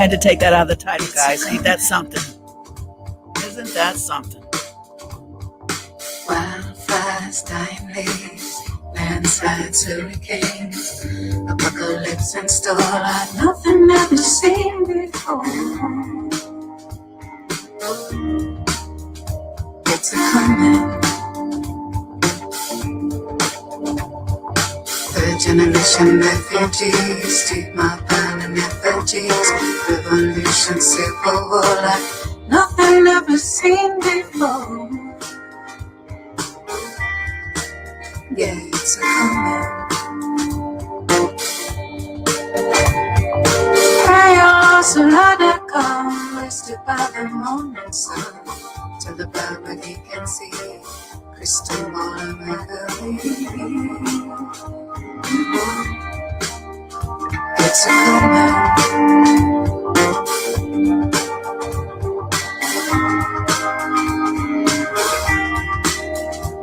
had to take that out of the title, guys. Ain't that something? Isn't that something? Wildfires, dying leaves, landslides, hurricanes, apocalypse in store like nothing ever seen before. It's a coming. Third generation refugees, street mob burning effigies, revolution, civil war like nothing ever seen before. Yeah, it's a coming. Chaos, radical, wasted by the morning sun, till the blind he can see crystal ball of melody. It's a coming.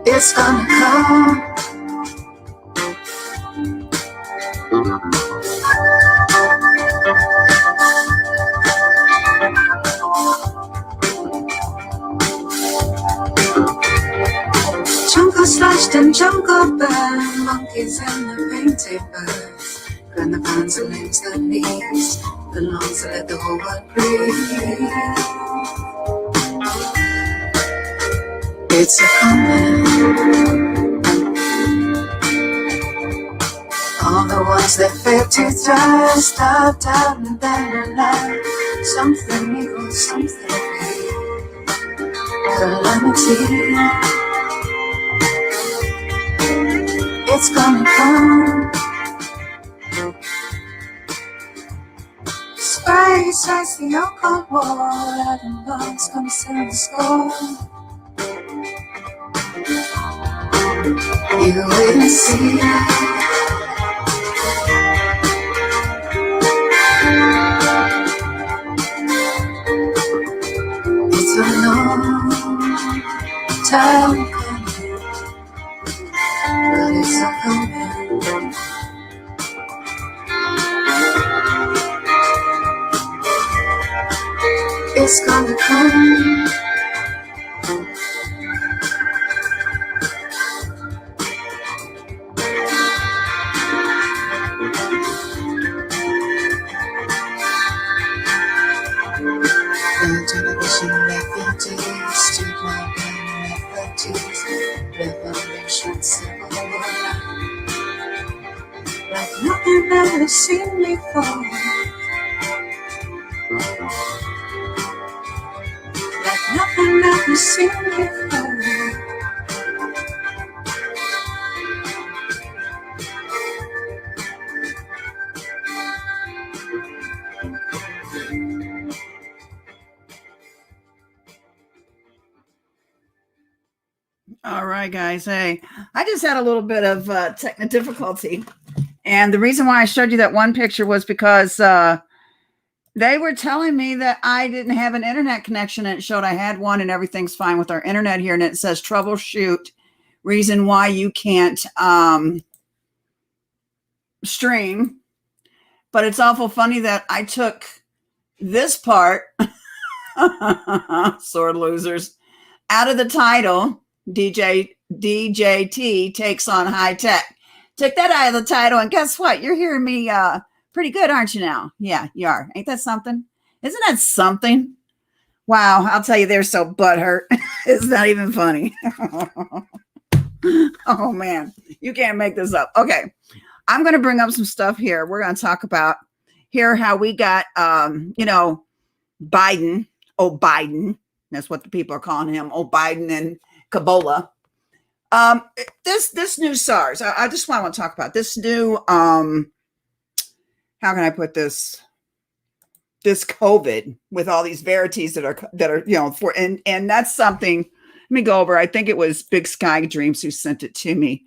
It's gonna come. Jungle slashed and jungle burned, monkeys and the painted birds, grind the vines and limbs the knees, the lungs that let the whole world breathe. It's a coming. All the ones that failed to thrive, starved out and then alive. Something evil, something big, calamity. It's gonna come. Space ice, the old war, atom bombs gonna send the score. You wait and see. It's a long time coming, but it's a coming. It's gonna come. Generation refugees, street mob refugees, revolution, civil war, like nothing ever seen before. Like nothing ever seen before. All right, guys. Hey, I just had a little bit of technical difficulty. And the reason why I showed you that one picture was because they were telling me that I didn't have an internet connection, and it showed I had one and everything's fine with our internet here. And it says troubleshoot, reason why you can't stream. But it's awful funny that I took this part, sore losers, out of the title. DJT takes on high tech. Took that out of the title, and guess what? You're hearing me pretty good, aren't you now? Yeah, you are. Ain't that something? Isn't that something? Wow, I'll tell you, they're so butthurt. It's not even funny. Oh, man. You can't make this up. Okay. I'm going to bring up some stuff here. We're going to talk about here how we got, Biden. Oh, Biden. That's what the people are calling him. Oh, Biden and Ebola. This new SARS. I just want to talk about this new. How can I put this? This COVID with all these verities that are for and that's something. Let me go over. I think it was Big Sky Dreams who sent it to me,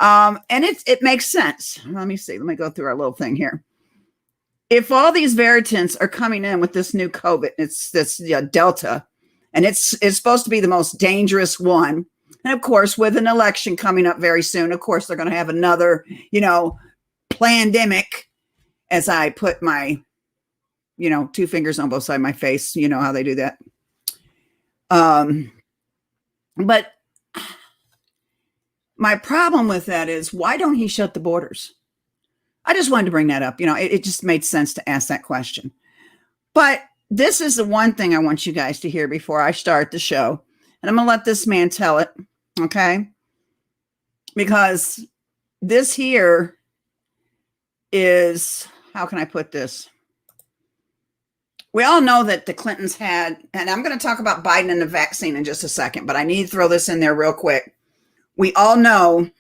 and it makes sense. Let me see. Let me go through our little thing here. If all these variants are coming in with this new COVID, it's this Delta. And it's supposed to be the most dangerous one. And of course, with an election coming up very soon, of course, they're going to have another, pandemic, as I put my you know, 2 fingers on both sides of my face. You know how they do that. But my problem with that is, why don't he shut the borders? I just wanted to bring that up. You know, it just made sense to ask that question. But this is the one thing I want you guys to hear before I start the show. And I'm going to let this man tell it. Okay. Because this here is, how can I put this? We all know that the Clintons had, and I'm going to talk about Biden and the vaccine in just a second, but I need to throw this in there real quick. We all know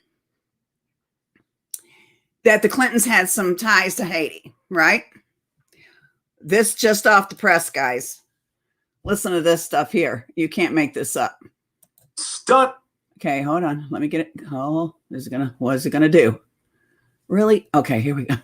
that the Clintons had some ties to Haiti, right? This just off the press, guys. Listen to this stuff here. You can't make this up. Stunt. Okay, hold on. Let me get it. Oh, what is it gonna do? Really? Okay, here we go.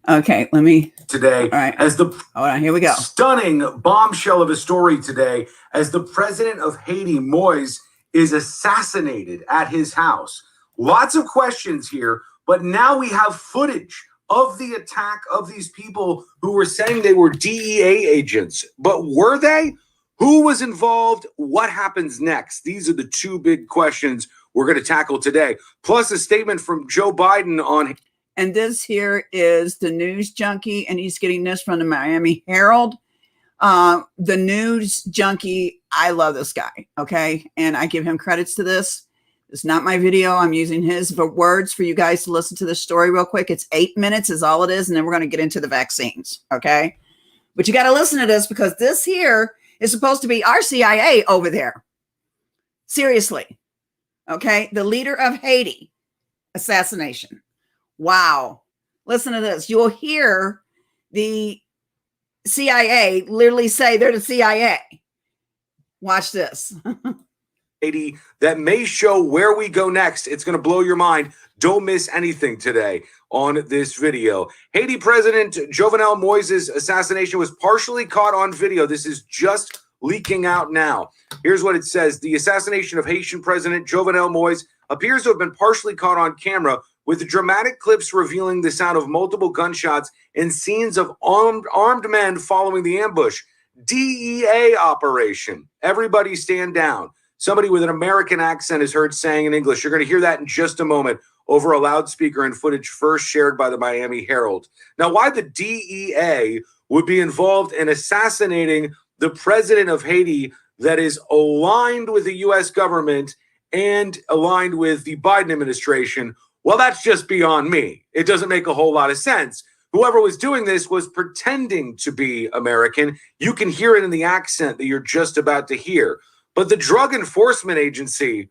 Okay, let me today. All right. As the hold on, here we go. Stunning bombshell of a story today, as the president of Haiti, Moise, is assassinated at his house. Lots of questions here, but now we have footage of the attack of these people who were saying they were DEA agents. But were they? Who was involved? What happens next? These are the 2 big questions we're going to tackle today. Plus a statement from Joe Biden on... And this here is the news junkie, and he's getting this from the Miami Herald. The news junkie, I love this guy, okay? And I give him credits to this. It's not my video. I'm using his words for you guys to listen to this story real quick. It's 8 minutes is all it is, and then we're going to get into the vaccines, okay? But you got to listen to this, because this here is supposed to be our CIA over there. Seriously, okay? The leader of Haiti, assassination. Wow. Listen to this. You'll hear the CIA literally say they're the CIA. Watch this. Haiti that may show where we go next. It's going to blow your mind. Don't miss anything today on this video. Haiti President Jovenel Moise's assassination was partially caught on video. This is just leaking out now. Here's what it says. The assassination of Haitian President Jovenel Moise appears to have been partially caught on camera, with dramatic clips revealing the sound of multiple gunshots and scenes of armed men following the ambush. DEA operation. Everybody stand down. Somebody with an American accent is heard saying in English. You're going to hear that in just a moment over a loudspeaker and footage first shared by the Miami Herald. Now, why the DEA would be involved in assassinating the president of Haiti that is aligned with the U.S. government and aligned with the Biden administration, well, that's just beyond me. It doesn't make a whole lot of sense. Whoever was doing this was pretending to be American. You can hear it in the accent that you're just about to hear. But the Drug Enforcement Agency,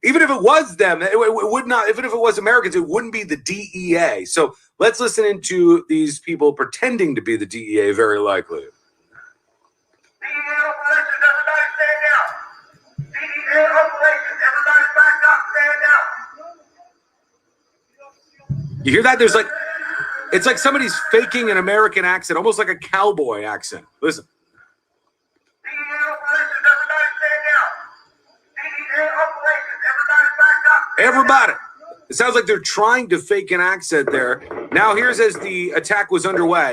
even if it was them, it would not, even if it was Americans, it wouldn't be the DEA. So let's listen into these people pretending to be the DEA, very likely. DEA operations, everybody stand down. DEA operations, everybody back up, stand down. You hear that? There's like, it's like somebody's faking an American accent, almost like a cowboy accent. Listen. DEA operations, everybody stand down. DEA operations, everybody back up. Everybody. It sounds like they're trying to fake an accent there. Now here's as the attack was underway.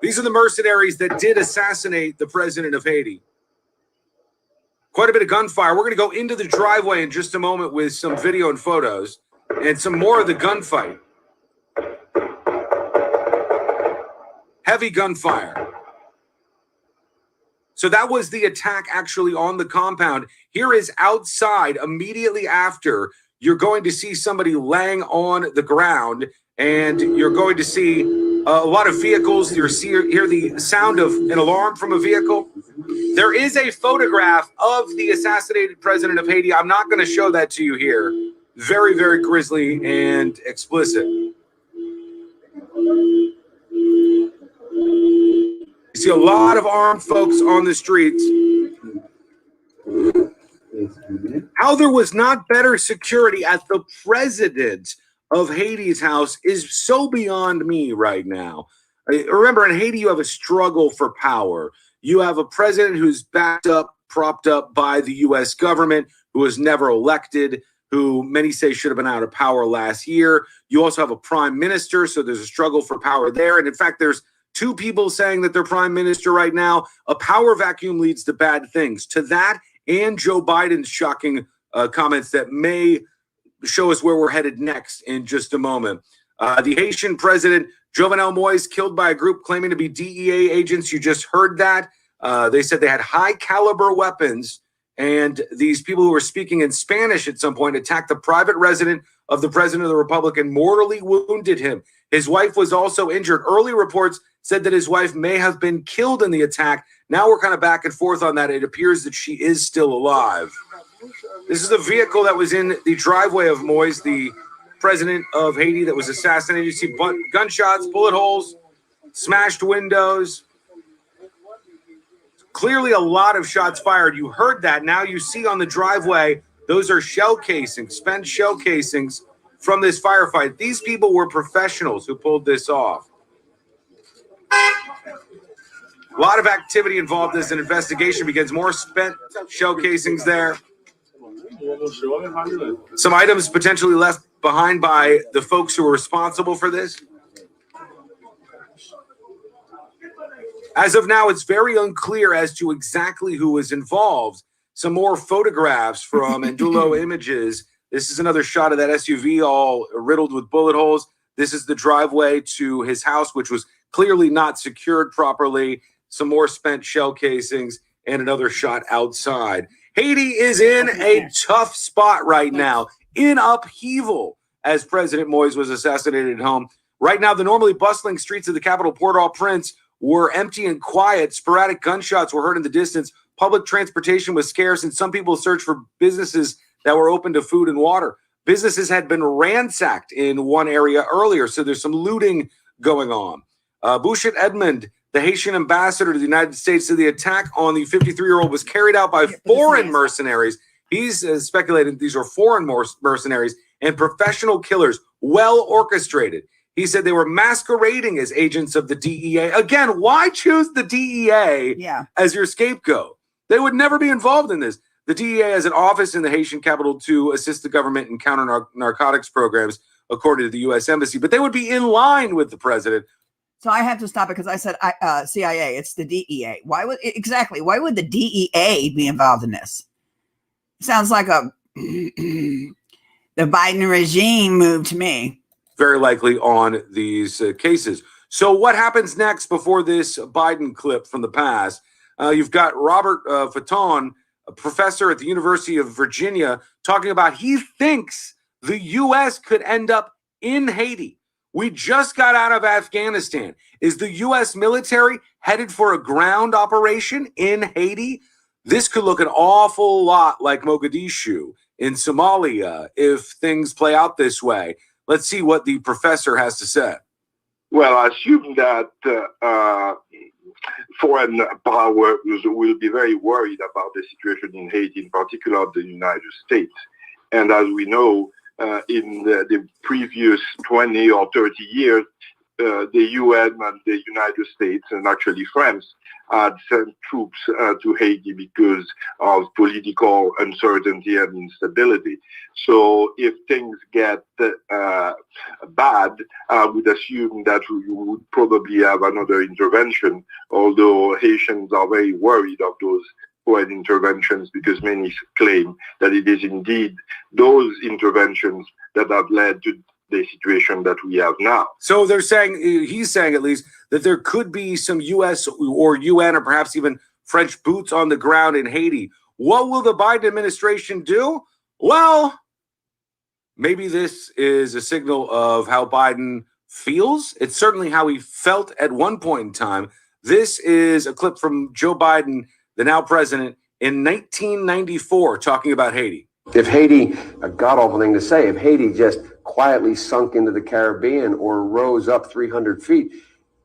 These are the mercenaries that did assassinate the president of Haiti. Quite a bit of gunfire. We're going to go into the driveway in just a moment with some video and photos and some more of the gunfight. Heavy gunfire. So that was the attack actually on the compound. Here is outside immediately after. You're going to see somebody laying on the ground, and you're going to see a lot of vehicles. You hear the sound of an alarm from a vehicle. There is a photograph of the assassinated president of Haiti. I'm not going to show that to you here. Very, very grisly and explicit. You see a lot of armed folks on the streets. How there was not better security at the president of Haiti's house is so beyond me right now. Remember, in Haiti, you have a struggle for power. You have a president who's backed up, propped up by the U.S. government, who was never elected, who many say should have been out of power last year. You also have a prime minister, so there's a struggle for power there. And in fact, there's two people saying that they're prime minister right now. A power vacuum leads to bad things. To that and Joe Biden's shocking comments that may show us where we're headed next in just a moment. The Haitian president, Jovenel Moïse, killed by a group claiming to be DEA agents. You just heard that. They said they had high caliber weapons. And these people who were speaking in Spanish at some point attacked the private residence of the president of the republic and mortally wounded him. His wife was also injured. Early reports said that his wife may have been killed in the attack. Now we're kind of back and forth on that. It appears that she is still alive. This is the vehicle that was in the driveway of Moïse, the president of Haiti, that was assassinated. You see gunshots, bullet holes, smashed windows. Clearly a lot of shots fired. You heard that. Now you see on the driveway, those are shell casings, spent shell casings from this firefight. These people were professionals who pulled this off. A lot of activity involved as an investigation begins. More spent shell casings there. Some items potentially left behind by the folks who were responsible for this. As of now, it's very unclear as to exactly who was involved. Some more photographs from Endulo Images. This is another shot of that SUV all riddled with bullet holes. This is the driveway to his house, which was clearly not secured properly. Some more spent shell casings and another shot outside. Haiti is in a tough spot right now, in upheaval, as President Moïse was assassinated at home. Right now, the normally bustling streets of the capital, Port-au-Prince, were empty and quiet. Sporadic gunshots were heard in the distance. Public transportation was scarce, and some people searched for businesses that were open to food and water. Businesses had been ransacked in one area earlier, so there's some looting going on. Bouchet Edmond, the Haitian ambassador to the United States, said the attack on the 53-year-old was carried out by foreign mercenaries. He's speculated these are foreign mercenaries and professional killers, well orchestrated. He said they were masquerading as agents of the DEA. Again, why choose the DEA as your scapegoat? They would never be involved in this. The DEA has an office in the Haitian capital to assist the government in counter narcotics programs, according to the U.S. Embassy. But they would be in line with the president. So I have to stop it because I said CIA. It's the DEA. Why would the DEA be involved in this? Sounds like the Biden regime move to me. Very likely on these cases. So what happens next before this Biden clip from the past? You've got Robert Fatton, a professor at the University of Virginia, talking about he thinks the U.S. could end up in Haiti. We just got out of Afghanistan. Is the U.S. military headed for a ground operation in Haiti? This could look an awful lot like Mogadishu in Somalia if things play out this way. Let's see what the professor has to say. Well, I assume that foreign powers will be very worried about the situation in Haiti, in particular the United States. And as we know, in the previous 20 or 30 years, the UN and the United States, and actually France, had sent troops to Haiti because of political uncertainty and instability. So if things get bad, I would assume that we would probably have another intervention, although Haitians are very worried of those foreign interventions because many claim that it is indeed those interventions that have led to the situation that we have now. So they're saying, he's saying at least, that there could be some U.S. or UN or perhaps even French boots on the ground in Haiti. What will the Biden administration do? Well, maybe this is a signal of how Biden feels. It's certainly how he felt at one point in time. This is a clip from Joe Biden, the now president, in 1994, talking about Haiti. If Haiti, a god-awful thing to say, if Haiti just quietly sunk into the Caribbean or rose up 300 feet,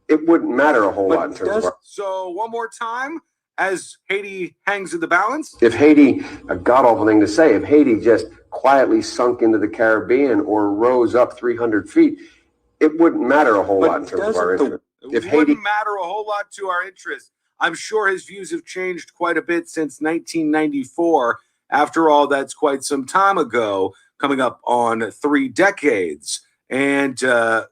it wouldn't matter a whole lot in terms of our... So one more time, as Haiti hangs in the balance. If Haiti, a god-awful thing to say, if Haiti just quietly sunk into the Caribbean or rose up 300 feet, it wouldn't matter a whole lot in terms of our interest. It wouldn't matter a whole lot to our interest. I'm sure his views have changed quite a bit since 1994. After all, that's quite some time ago. coming up on 3 decades. And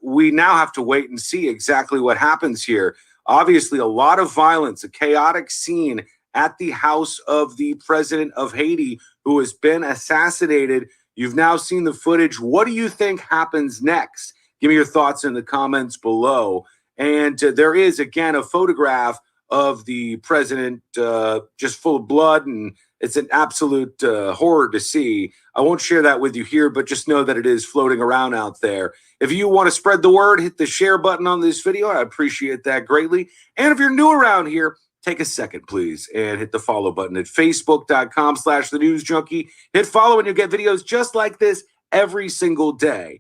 we now have to wait and see exactly what happens here. Obviously, a lot of violence, a chaotic scene at the house of the president of Haiti, who has been assassinated. You've now seen the footage. What do you think happens next? Give me your thoughts in the comments below. And there is, again, a photograph of the president just full of blood, and it's an absolute horror to see. I won't share that with you here, but just know that it is floating around out there. If you want to spread the word, hit the share button on this video. I appreciate that greatly. And if you're new around here, take a second, please, and hit the follow button at facebook.com/thenewsjunkie. Hit follow and you'll get videos just like this every single day.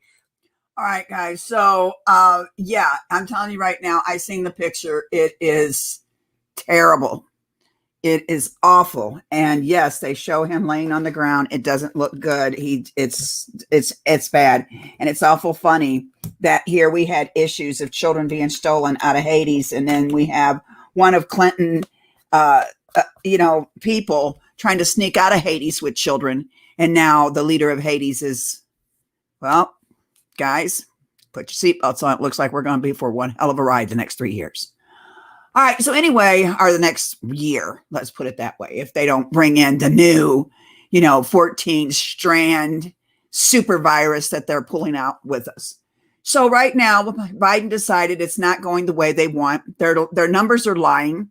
All right, guys. So, yeah, I'm telling you right now, I seen the picture. It is terrible. It is awful. And yes, they show him laying on the ground. It doesn't look good. It's bad. And it's awful funny that here we had issues of children being stolen out of Hades. And then we have one of Clinton, people trying to sneak out of Hades with children. And now the leader of Hades is, well, guys, put your seatbelts on. It looks like we're going to be for one hell of a ride the next 3 years. All right. So anyway, or the next year, let's put it that way. If they don't bring in the new, 14 strand super virus that they're pulling out with us. So right now, Biden decided it's not going the way they want. Their numbers are lying.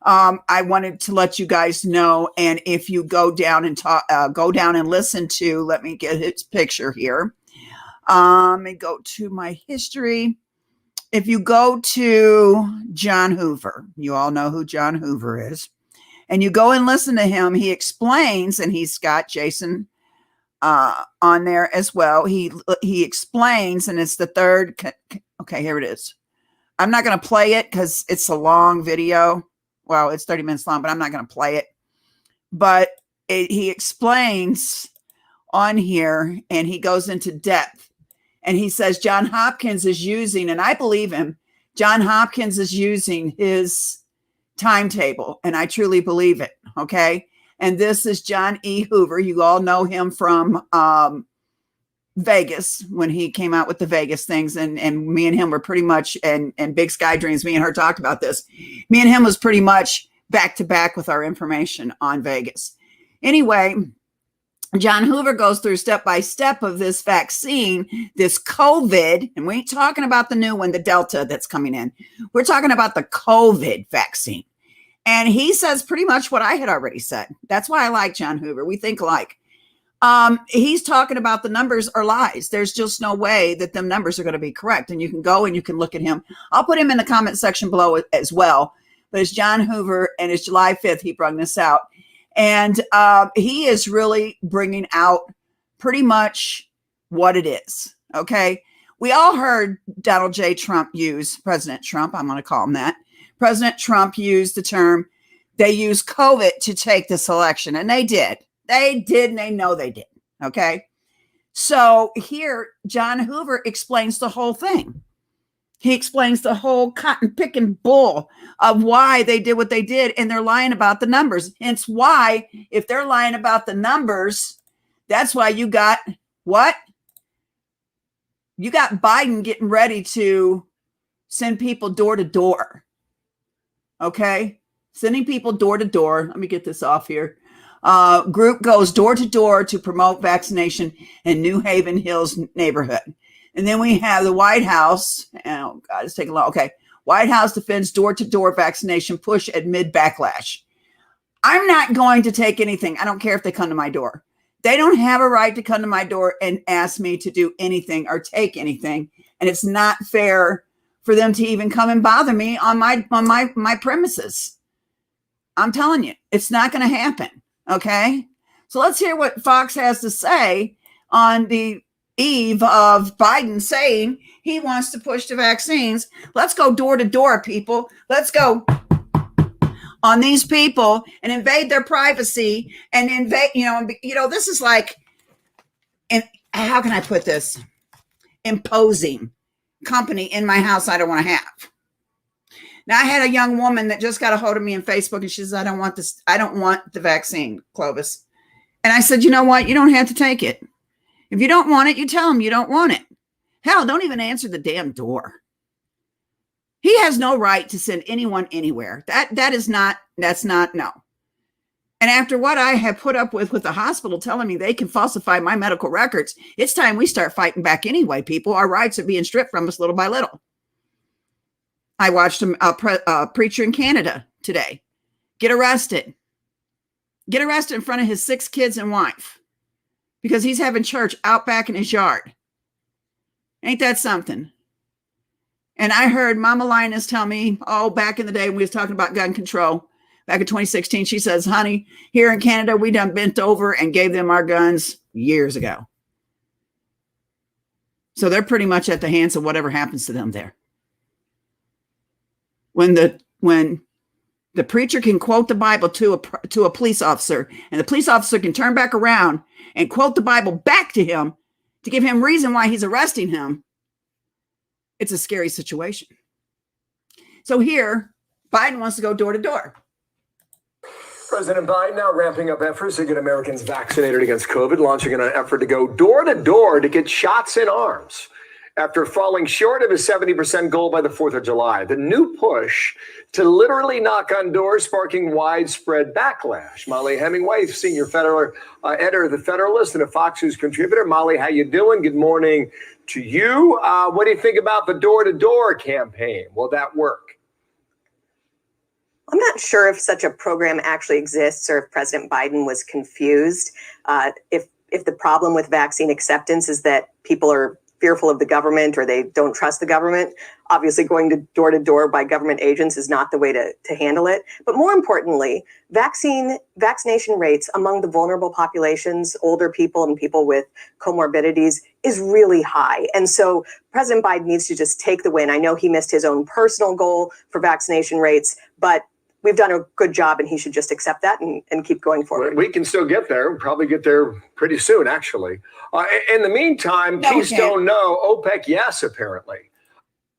I wanted to let you guys know. And if you go down and listen to, let me get his picture here. And go to my history. If you go to John Hoover, you all know who John Hoover is, and you go and listen to him, he explains, and he's got Jason on there as well. He explains, and it's the third. Okay, here it is. I'm not going to play it because it's a long video. Well, it's 30 minutes long, but I'm not going to play it. But he explains on here, and he goes into depth. And he says John Hopkins is using, and I believe him, John Hopkins is using his timetable, and I truly believe it, okay? And this is John E. Hoover. You all know him from Vegas when he came out with the Vegas things, and me and him were pretty much, and Big Sky Dreams, me and her talked about this. Me and him was pretty much back to back with our information on Vegas. Anyway, John Hoover goes through step by step of this vaccine, this COVID, and we ain't talking about the new one, the Delta that's coming in. We're talking about the COVID vaccine. And he says pretty much what I had already said. That's why I like John Hoover. We think alike. He's talking about the numbers are lies. There's just no way that them numbers are going to be correct. And you can go and you can look at him. I'll put him in the comment section below as well. But it's John Hoover, and it's July 5th. He brought this out. And he is really bringing out pretty much what it is. Okay. We all heard Donald J. Trump use, President Trump, I'm going to call him that. President Trump used the term, they used COVID to take this election. And they did. They did. And they know they did. Okay. So here, John Hoover explains the whole thing. He explains the whole cotton picking bull of why they did what they did, and they're lying about the numbers. Hence why, if they're lying about the numbers, that's why you got what? You got Biden getting ready to send people door to door. Okay? Sending people door to door. Let me get this off here. Group goes door to door to promote vaccination in New Haven Hills neighborhood. And then we have the White House. Oh, God, it's taking long. Okay. White House defends door-to-door vaccination push amid backlash. I'm not going to take anything. I don't care if they come to my door. They don't have a right to come to my door and ask me to do anything or take anything. And it's not fair for them to even come and bother me on my premises. I'm telling you, it's not going to happen. Okay. So let's hear what Fox has to say on the eve of Biden saying he wants to push the vaccines. Let's go door to door, people. Let's go on these people and invade their privacy and invade, this is like, and how can I put this? Imposing company in my house I don't want to have. Now, I had a young woman that just got a hold of me on Facebook, and she says, I don't want this. I don't want the vaccine, Clovis. And I said, you know what? You don't have to take it. If you don't want it, you tell him you don't want it. Hell, don't even answer the damn door. He has no right to send anyone anywhere. That's not, no. And after what I have put up with the hospital telling me they can falsify my medical records, it's time we start fighting back anyway, people. Our rights are being stripped from us little by little. I watched a preacher in Canada today get arrested in front of his 6 kids and wife because he's having church out back in his yard. Ain't that something? And I heard Mama Linus tell me, back in the day when we was talking about gun control, back in 2016, she says, honey, here in Canada, we done bent over and gave them our guns years ago. So they're pretty much at the hands of whatever happens to them there. When the preacher can quote the Bible to a police officer, and the police officer can turn back around and quote the Bible back to him to give him reason why he's arresting him, it's a scary situation. So here, Biden wants to go door to door. President Biden now ramping up efforts to get Americans vaccinated against COVID, launching an effort to go door to door to get shots in arms. After falling short of his 70% goal by the 4th of July, the new push to literally knock on doors sparking widespread backlash. Molly Hemingway, senior federal editor of The Federalist and a Fox News contributor. Molly, how you doing? Good morning to you. What do you think about the door-to-door campaign? Will that work? I'm not sure if such a program actually exists or if President Biden was confused. If the problem with vaccine acceptance is that people are fearful of the government or they don't trust the government, obviously going to door by government agents is not the way to handle it. But more importantly, vaccination rates among the vulnerable populations, older people and people with comorbidities, is really high. And so President Biden needs to just take the win. I know he missed his own personal goal for vaccination rates, but we've done a good job and he should just accept that and keep going forward. We can still get there. We'll probably get there pretty soon, actually. In the meantime, Keystone, no. OPEC, yes, apparently.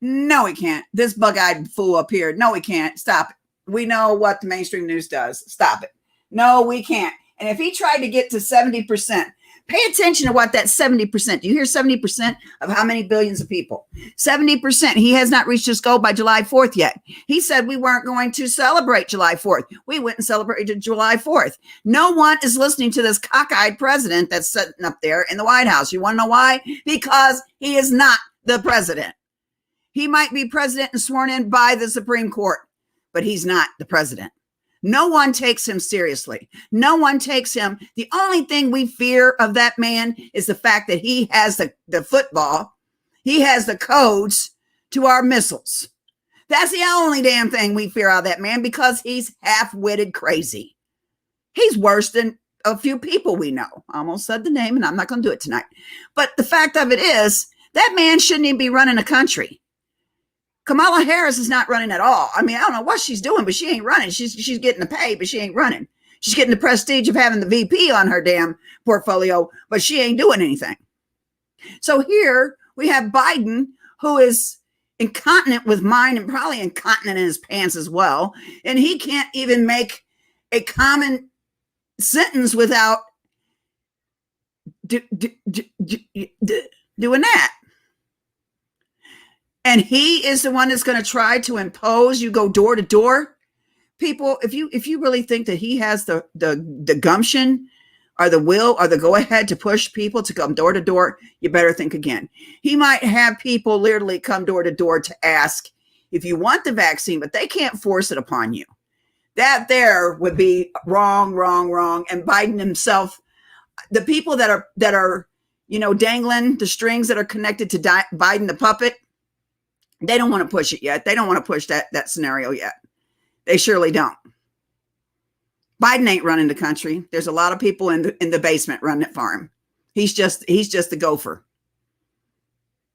No, he can't. This bug-eyed fool up here. No, he can't. Stop it. We know what the mainstream news does. Stop it. No, we can't. And if he tried to get to 70%, pay attention to what that 70%. Do you hear 70% of how many billions of people? 70%. He has not reached his goal by July 4th yet. He said we weren't going to celebrate July 4th. We went and celebrated July 4th. No one is listening to this cockeyed president that's sitting up there in the White House. You want to know why? Because he is not the president. He might be president and sworn in by the Supreme Court, but he's not the president. No one takes him seriously. No one takes him. The only thing we fear of that man is the fact that he has the football. He has the codes to our missiles. That's the only damn thing we fear of that man because he's half-witted crazy. He's worse than a few people we know. I almost said the name and I'm not going to do it tonight. But the fact of it is that man shouldn't even be running a country. Kamala Harris is not running at all. I mean, I don't know what she's doing, but she ain't running. She's getting the pay, but she ain't running. She's getting the prestige of having the VP on her damn portfolio, but she ain't doing anything. So here we have Biden, who is incontinent with mind and probably incontinent in his pants as well. And he can't even make a common sentence without doing that. And he is the one that's going to try to impose you go door to door. People, if you really think that he has the gumption or the will or the go ahead to push people to come door to door, you better think again. He might have people literally come door to door to ask if you want the vaccine, but they can't force it upon you. That there would be wrong. And Biden himself, the people that are dangling the strings that are connected to Biden the puppet, they don't want to push it yet. They don't want to push that scenario yet. They surely don't. Biden ain't running the country. There's a lot of people in the basement running it for him. He's just the gopher.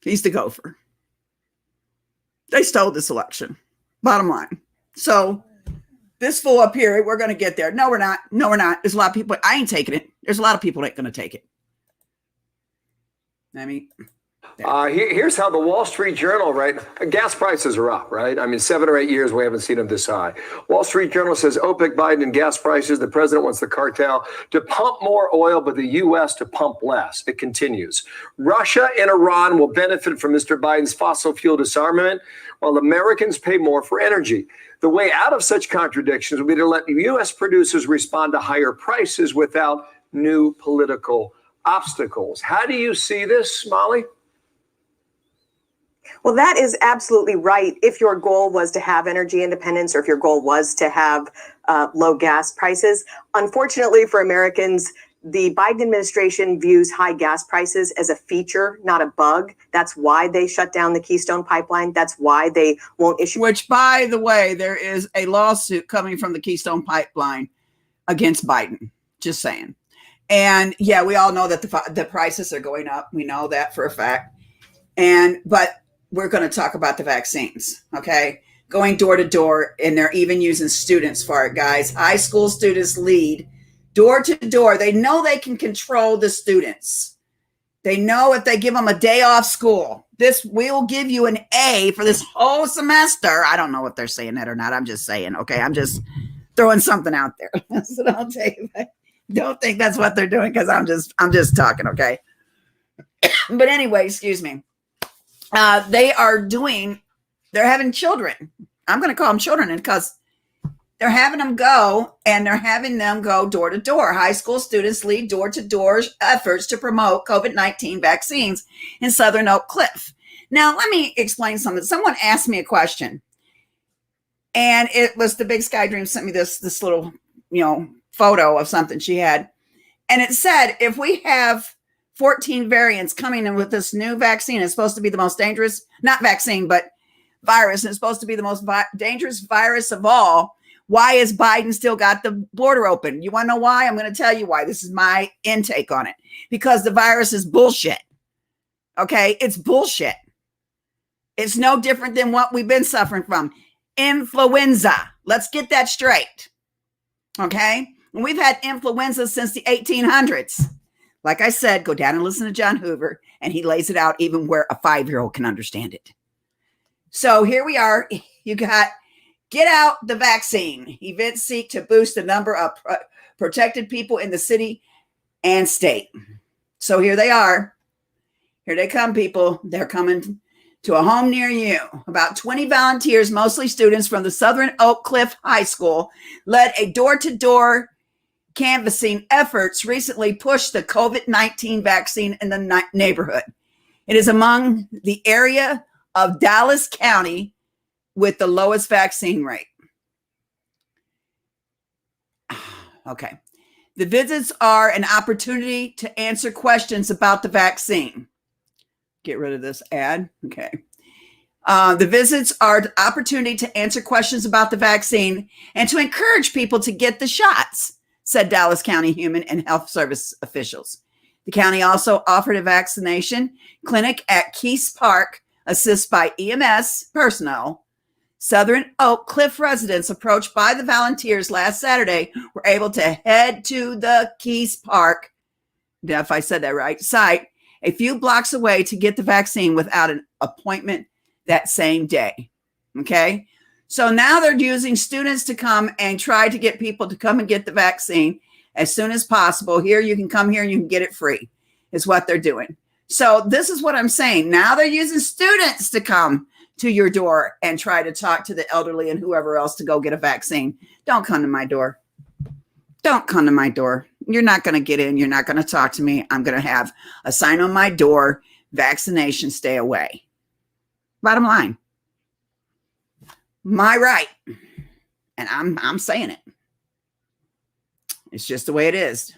He's the gopher. They stole this election. Bottom line. So this fool up here, we're going to get there. No, we're not. There's a lot of people. I ain't taking it. There's a lot of people that ain't going to take it. I mean, Here's how the Wall Street Journal, right? Gas prices are up, right? I mean, 7 or 8 years, we haven't seen them this high. Wall Street Journal says OPEC, Biden, and gas prices. The president wants the cartel to pump more oil, but the U.S. to pump less. It continues. Russia and Iran will benefit from Mr. Biden's fossil fuel disarmament, while Americans pay more for energy. The way out of such contradictions would be to let U.S. producers respond to higher prices without new political obstacles. How do you see this, Molly? Well, that is absolutely right. If your goal was to have energy independence, or if your goal was to have low gas prices, unfortunately for Americans, the Biden administration views high gas prices as a feature, not a bug. That's why they shut down the Keystone Pipeline. That's why they won't issue. Which, by the way, there is a lawsuit coming from the Keystone Pipeline against Biden. Just saying. And yeah, we all know that the prices are going up. We know that for a fact. But we're going to talk about the vaccines, okay? Going door to door, and they're even using students for it, guys. High school students lead door to door. They know they can control the students. They know if they give them a day off school, we'll give you an A for this whole semester. I don't know if they're saying that or not. I'm just saying, okay? I'm just throwing something out there. So don't think that's what they're doing, because I'm just talking, okay? But anyway, excuse me. They're having children. I'm going to call them children because they're having them go door to door. High school students lead door to door efforts to promote COVID-19 vaccines in Southern Oak Cliff. Now, let me explain something. Someone asked me a question, and it was the Big Sky Dream sent me this little, photo of something she had. And it said, if we have 14 variants coming in with this new vaccine, it's supposed to be the most dangerous, not vaccine, but virus. And it's supposed to be the most dangerous virus of all. Why is Biden still got the border open? You want to know why? I'm going to tell you why. This is my intake on it. Because the virus is bullshit. Okay? It's bullshit. It's no different than what we've been suffering from. Influenza. Let's get that straight. Okay? And we've had influenza since the 1800s. Like I said, go down and listen to John Hoover, and he lays it out even where a 5-year-old can understand it. So here we are. You got get out the vaccine. Events seek to boost the number of protected people in the city and state. So here they are. Here they come, people. They're coming to a home near you. About 20 volunteers, mostly students from the Southern Oak Cliff High School, led a door-to-door canvassing efforts recently pushed the COVID-19 vaccine in the neighborhood. It is among the area of Dallas County with the lowest vaccine rate. Okay. The visits are an opportunity to answer questions about the vaccine. Get rid of this ad. Okay. The visits are an opportunity to answer questions about the vaccine and to encourage people to get the shots, said Dallas County Human and Health Service officials. The county also offered a vaccination clinic at Keys Park, assisted by EMS personnel. Southern Oak Cliff residents approached by the volunteers last Saturday were able to head to the Keys Park, if I said that right, site a few blocks away to get the vaccine without an appointment that same day. Okay? So now they're using students to come and try to get people to come and get the vaccine as soon as possible. Here, you can come here and you can get it free, is what they're doing. So this is what I'm saying. Now they're using students to come to your door and try to talk to the elderly and whoever else to go get a vaccine. Don't come to my door. Don't come to my door. You're not going to get in. You're not going to talk to me. I'm going to have a sign on my door, vaccination, stay away. Bottom line. My right. And I'm saying it. It's just the way it is.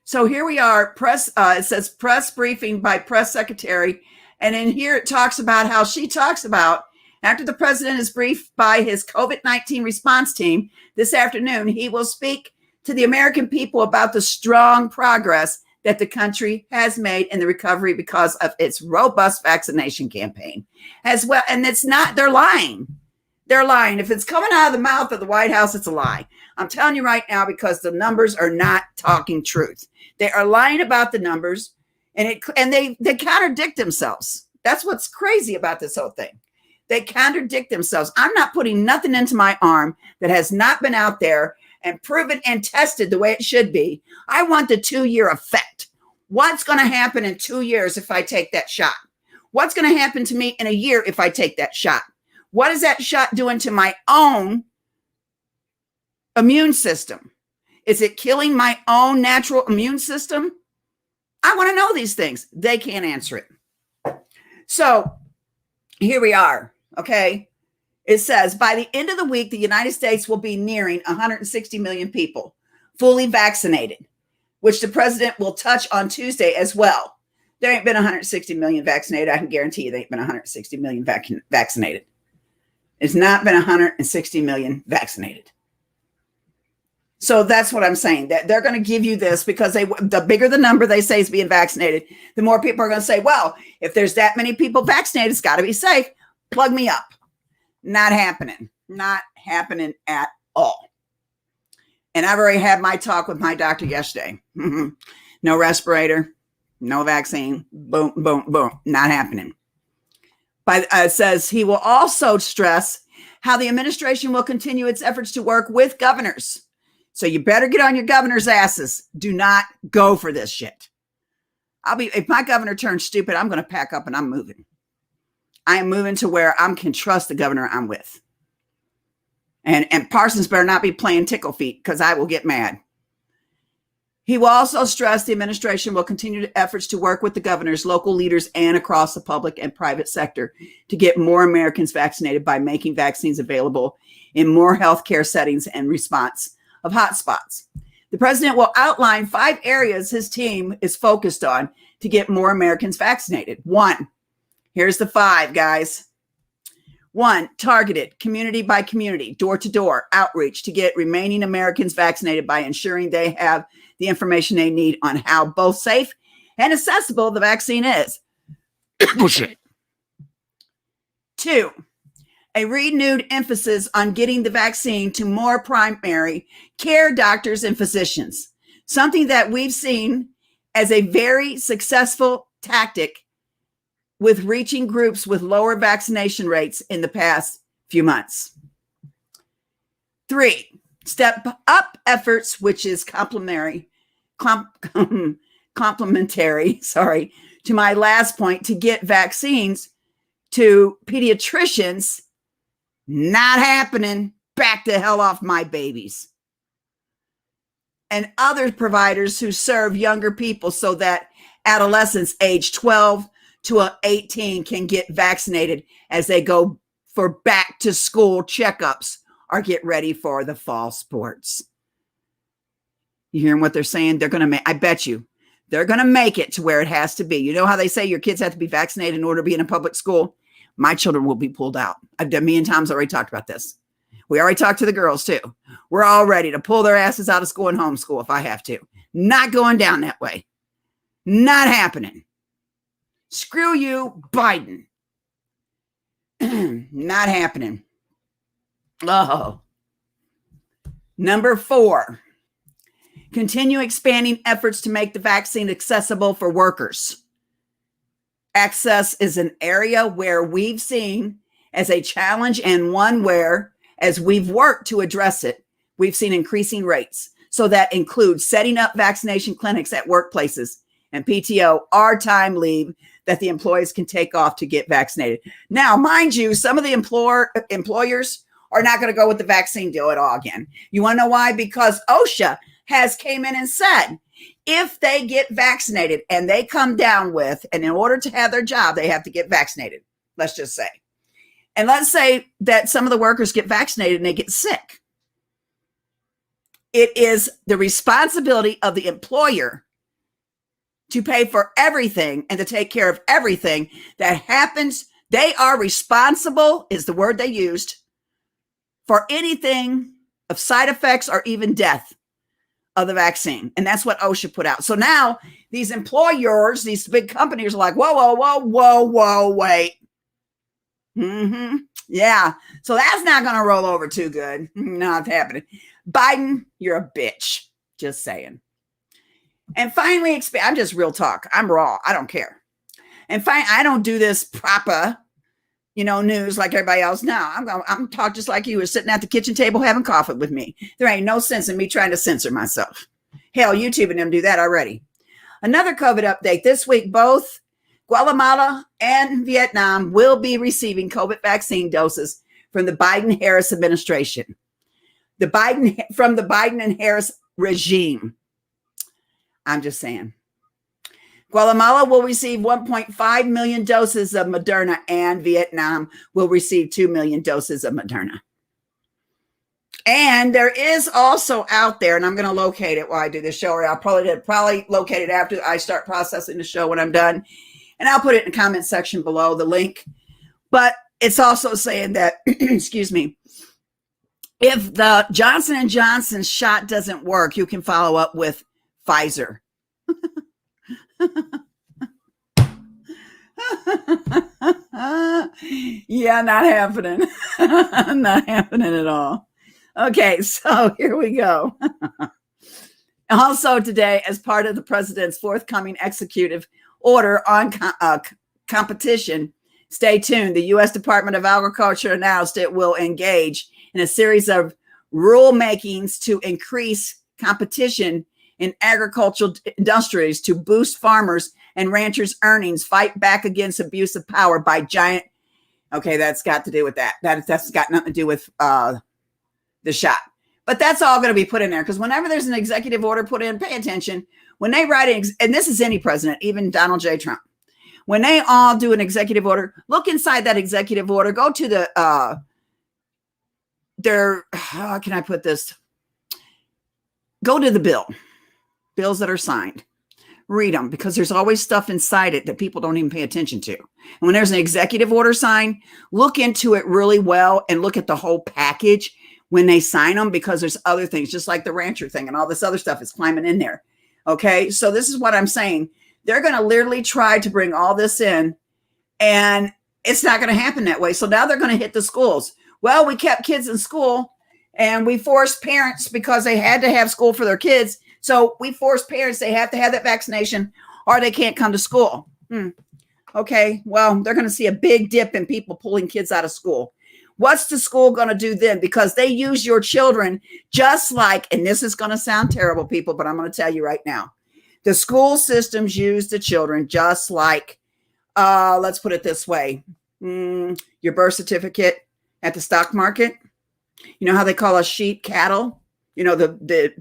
So here we are, press. It says press briefing by press secretary. And in here it talks about how she talks about after the president is briefed by his COVID-19 response team this afternoon, he will speak to the American people about the strong progress that the country has made in the recovery because of its robust vaccination campaign as well. And it's not, they're lying. They're lying. If it's coming out of the mouth of the White House, it's a lie. I'm telling you right now, because the numbers are not talking truth. They are lying about the numbers. And they contradict themselves. That's what's crazy about this whole thing. They contradict themselves. I'm not putting nothing into my arm that has not been out there and proven and tested the way it should be. I want the 2-year effect. What's going to happen in 2 years if I take that shot? What's going to happen to me in a year if I take that shot? What is that shot doing to my own immune system? Is it killing my own natural immune system? I want to know these things. They can't answer it. So here we are. Okay. It says by the end of the week, the United States will be nearing 160 million people fully vaccinated, which the president will touch on Tuesday as well. There ain't been 160 million vaccinated. I can guarantee you there ain't been 160 million vaccinated. It's not been 160 million vaccinated. So that's what I'm saying, that they're going to give you this because the bigger the number they say is being vaccinated, the more people are going to say, well, if there's that many people vaccinated, it's got to be safe. Plug me up. Not happening. Not happening at all. And I've already had my talk with my doctor yesterday. No respirator, no vaccine. Boom, boom, boom. Not happening. But it says he will also stress how the administration will continue its efforts to work with governors. So you better get on your governor's asses. Do not go for this shit. If my governor turns stupid, I'm going to pack up and I'm moving. I am moving to where I can trust the governor I'm with. And Parsons better not be playing tickle feet because I will get mad. He will also stress the administration will continue efforts to work with the governors, local leaders, and across the public and private sector to get more Americans vaccinated by making vaccines available in more healthcare settings and response of hotspots. The president will outline 5 areas his team is focused on to get more Americans vaccinated. 1, here's the 5, guys. 1, targeted community by community, door to door outreach to get remaining Americans vaccinated by ensuring they have the information they need on how both safe and accessible the vaccine is. Bullshit. 2, a renewed emphasis on getting the vaccine to more primary care doctors and physicians, something that we've seen as a very successful tactic with reaching groups with lower vaccination rates in the past few months. 3, step up efforts, which is complementary, to my last point, to get vaccines to pediatricians. Not happening. Back the hell off my babies. And other providers who serve younger people so that adolescents age 12 to 18 can get vaccinated as they go for back to school checkups or get ready for the fall sports. You hearing what they're saying? They're going to make, I bet you, they're going to make it to where it has to be. You know how they say your kids have to be vaccinated in order to be in a public school? My children will be pulled out. Me and Tom's already talked about this. We already talked to the girls too. We're all ready to pull their asses out of school and homeschool if I have to. Not going down that way. Not happening. Screw you, Biden. Not happening. Oh. Number 4, continue expanding efforts to make the vaccine accessible for workers. Access is an area where we've seen as a challenge and one where, as we've worked to address it, we've seen increasing rates. So that includes setting up vaccination clinics at workplaces and PTO or time leave that the employees can take off to get vaccinated. Now, mind you, some of the employers are not going to go with the vaccine deal at all again. You want to know why? Because OSHA has came in and said, if they get vaccinated and they come down with, and in order to have their job, they have to get vaccinated, let's just say. And let's say that some of the workers get vaccinated and they get sick. It is the responsibility of the employer to pay for everything and to take care of everything that happens. They are responsible, is the word they used, for anything of side effects or even death of the vaccine. And that's what OSHA put out. So now these employers, these big companies are like, whoa, wait. Yeah. So that's not going to roll over too good. Not happening. Biden, you're a bitch. Just saying. And finally, I'm just real talk. I'm raw. I don't care. And I don't do this proper, news like everybody else. Now I'm talk just like you were sitting at the kitchen table having coffee with me. There ain't no sense in me trying to censor myself. Hell, YouTube and them do that already. Another COVID update this week, both Guatemala and Vietnam will be receiving COVID vaccine doses from the Biden-Harris administration. From the Biden and Harris regime. I'm just saying. Guatemala will receive 1.5 million doses of Moderna, and Vietnam will receive 2 million doses of Moderna. And there is also out there, and I'm going to locate it while I do this show, or I'll probably locate it after I start processing the show when I'm done. And I'll put it in the comment section below, the link. But it's also saying that, excuse me, if the Johnson & Johnson shot doesn't work, you can follow up with Pfizer. Yeah, not happening. Not happening at all. Okay, so here we go. Also today, as part of the president's forthcoming executive order on competition, stay tuned. The U.S. Department of Agriculture announced it will engage in a series of rulemakings to increase competition in agricultural industries to boost farmers and ranchers' earnings, fight back against abuse of power by giant. Okay, that's got to do with that. That's got nothing to do with the shot. But that's all going to be put in there, because whenever there's an executive order put in, pay attention. When they write it, and this is any president, even Donald J. Trump, when they all do an executive order, look inside that executive order, go to the how can I put this? Go to the bills that are signed. Read them, because there's always stuff inside it that people don't even pay attention to. And when there's an executive order signed, look into it really well and look at the whole package when they sign them, because there's other things, just like the rancher thing and all this other stuff is climbing in there. Okay, so this is what I'm saying. They're going to literally try to bring all this in, and it's not going to happen that way. So now they're going to hit the schools. Well, we kept kids in school, and we forced parents, because they had to have school for their kids. So we forced parents, they have to have that vaccination or they can't come to school. Okay, well, they're going to see a big dip in people pulling kids out of school. What's the school going to do then? Because they use your children just like, and this is going to sound terrible, people, but I'm going to tell you right now. The school systems use the children just like, let's put it this way, your birth certificate at the stock market. You know how they call us sheep, cattle? You know, the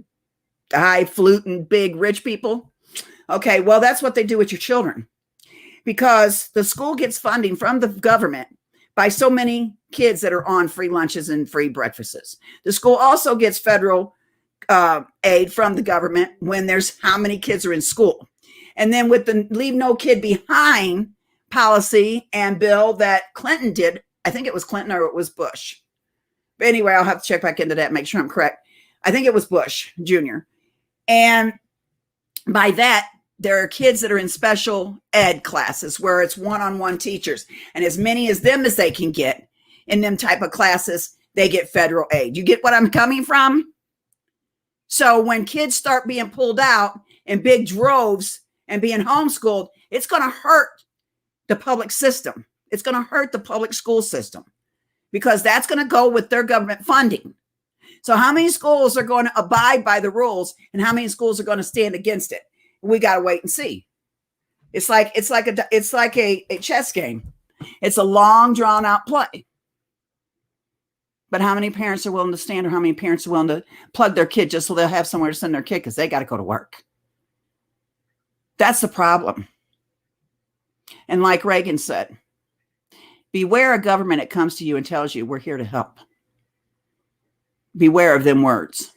high-fluting, big, rich people? Okay, well, that's what they do with your children. Because the school gets funding from the government by so many kids that are on free lunches and free breakfasts. The school also gets federal aid from the government when there's how many kids are in school. And then with the Leave No Kid Behind policy and bill that Clinton did, I think it was Clinton or it was Bush. But anyway, I'll have to check back into that, make sure I'm correct. I think it was Bush Jr. And by that, there are kids that are in special ed classes where it's one-on-one teachers. And as many as them as they can get in them type of classes, they get federal aid. You get what I'm coming from? So when kids start being pulled out in big droves and being homeschooled, it's going to hurt the public system. It's going to hurt the public school system because that's going to go with their government funding. So how many schools are going to abide by the rules and how many schools are going to stand against it? We got to wait and see. It's like a chess game. It's a long drawn out play. But how many parents are willing to stand, or how many parents are willing to plug their kid just so they'll have somewhere to send their kid because they got to go to work? That's the problem. And like Reagan said, beware a government that comes to you and tells you we're here to help. Beware of them words.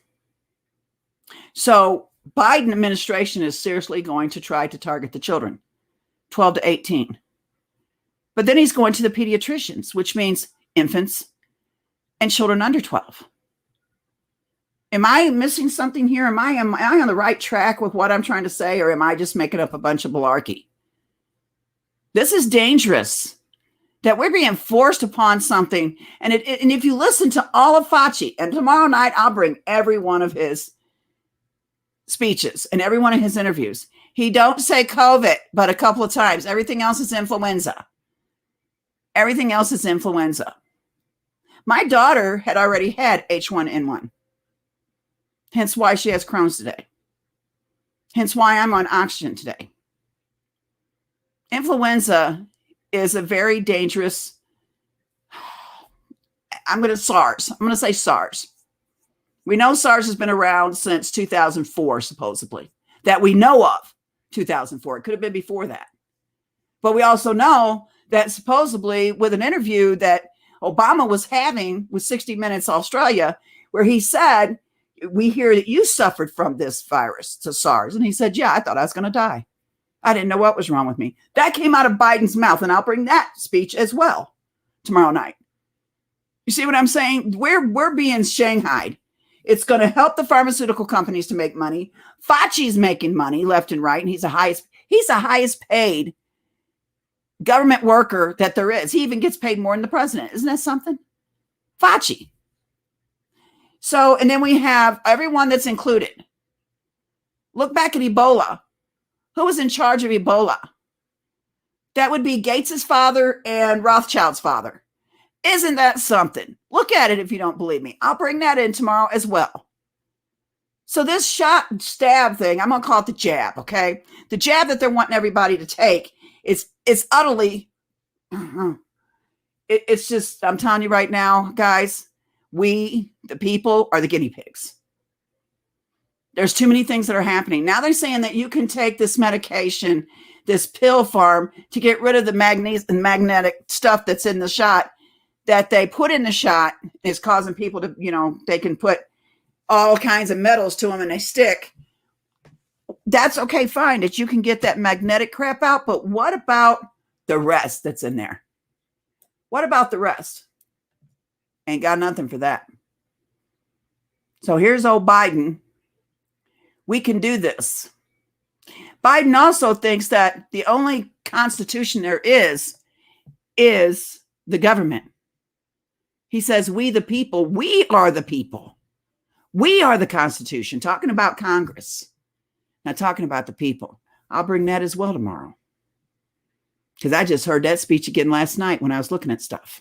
So Biden administration is seriously going to try to target the children, 12 to 18. But then he's going to the pediatricians, which means infants and children under 12. Am I missing something here? Am I on the right track with what I'm trying to say, or am I just making up a bunch of malarkey? This is dangerous, that we're being forced upon something. And if you listen to all of Fauci, and tomorrow night I'll bring every one of his speeches and every one of his interviews, he don't say COVID, but a couple of times. Everything else is influenza. Everything else is influenza. My daughter had already had H1N1. Hence why she has Crohn's today. Hence why I'm on oxygen today. Influenza is a very dangerous, I'm going to say SARS. We know SARS has been around since 2004, supposedly, that we know of. 2004. It could have been before that. But we also know that supposedly with an interview that Obama was having with 60 Minutes Australia, where he said, we hear that you suffered from this virus, to SARS. And he said, yeah, I thought I was going to die. I didn't know what was wrong with me. That came out of Biden's mouth. And I'll bring that speech as well tomorrow night. You see what I'm saying? We're being shanghaied. It's going to help the pharmaceutical companies to make money. Fauci's making money left and right. And he's the highest paid government worker that there is. He even gets paid more than the president. Isn't that something? Fauci. So, and then we have everyone that's included. Look back at Ebola. Who was in charge of Ebola? That would be Gates's father and Rothschild's father. Isn't that something? Look at it if you don't believe me. I'll bring that in tomorrow as well. So this shot and stab thing, I'm going to call it the jab, okay? The jab that they're wanting everybody to take is utterly, it's just, I'm telling you right now, guys, we, the people, are the guinea pigs. There's too many things that are happening. Now they're saying that you can take this medication, this pill farm, to get rid of the magnetic stuff that's in the shot that they put in the shot is causing people to, they can put all kinds of metals to them and they stick. That's okay, fine, that you can get that magnetic crap out. But what about the rest that's in there? What about the rest? Ain't got nothing for that. So here's old Biden. We can do this. Biden also thinks that the only constitution there is the government. He says, we the people, we are the people. We are the Constitution, talking about Congress, not talking about the people. I'll bring that as well tomorrow. Because I just heard that speech again last night when I was looking at stuff.